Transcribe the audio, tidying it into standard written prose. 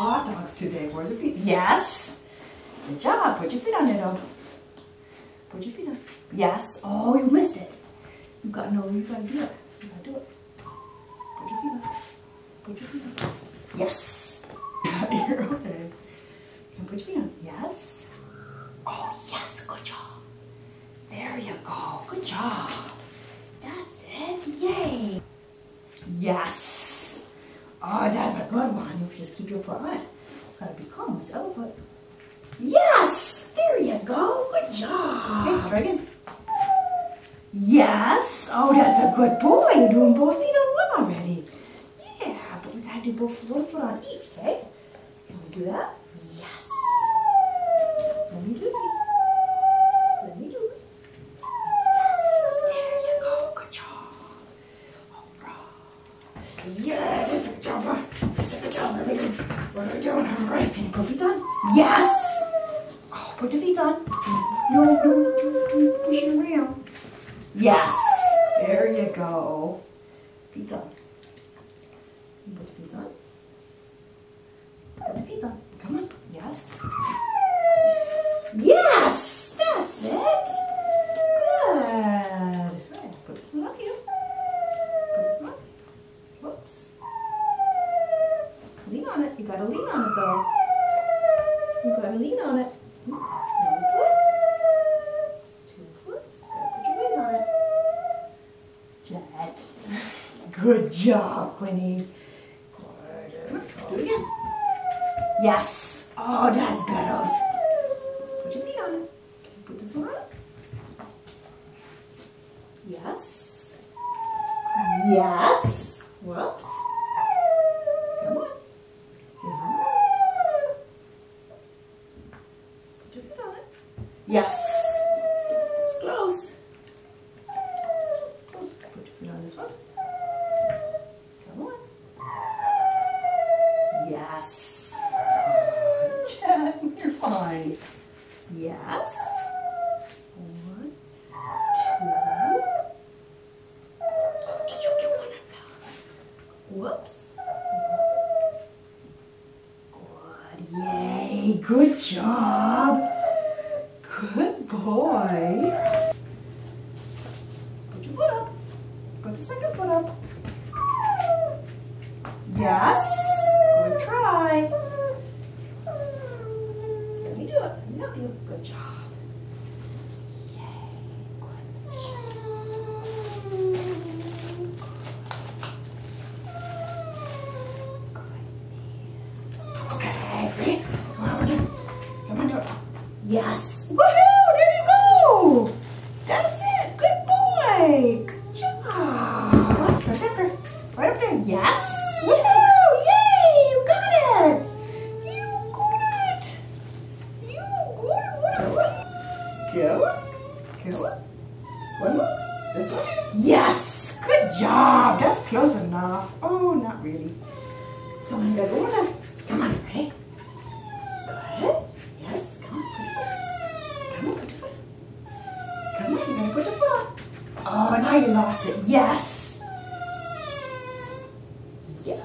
hot dogs today. Where's your feet? Yes. Good job. Put your feet on it, dog. Put your feet on. Yes. Oh, you missed it. You got no. You gotta do it. You gotta do it. Put your feet on. Put your feet on. Yes. You're okay. And put your feet on. Yes. Oh, yes. Good job. There you go. Good job. That's it. Yay. Yes. Oh, that's a good one. You just keep your foot on it. Gotta be calm with your other foot. Yes. There you go. Good job. Okay, try again. Yes. Oh, that's a good boy. You're doing both feet on one already. Yeah, but we gotta do both one foot on each, okay? Can we do that? Yes. Let me do it. Let me do it. Yes. There you go. Good job. All right. Yeah, just a good job. Just a good job. What are we doing? All right. Can you put feet on? Yes. Oh, put the feet on. No, push it around. Yes. There you go. Feet on. Put the feet on. Put the feet on. Come on. Yes. Yes. That's it. Good. Right. Put this one up here. Put this one up. Whoops. Lean on it. You gotta lean on it though. You gotta lean on it. One foot. Two foot. Gotta put your weight on it. Jack. Good job, Quinny. Good. Do it again. Yes. Oh, that's better. Put your feet on it. Put this one on. Yes. Yes. Whoops. Come on. Put your feet on it. Yes. It's close. Close. Put your feet on this one. Come on. Yes. Jen, you're fine. Yes. 1, 2. Did you get one of them? Whoops. Good. Yay. Good job. Good boy. Put your foot up. Put the second foot up. Yes. Good try. Let me do it. Let me help you. Good job. Yay. Good job. Good. Okay, ready? Come on, do it. Come on, do it. Yes. Woohoo! There you go. That's it. Good boy. Good job. Right up there. Right up there. Yes. Woohoo! Yay! You got it. You got it. You got it. Go. Go. One more. This one. Yes. Good job. That's close enough. Oh, not really. Come on, you gotta go one time. Come on, ready? Good. Yes. Come on, put your foot. Come on, put your foot. Come on, you gotta put your foot on. Oh, now you lost it. Yes. Yeah.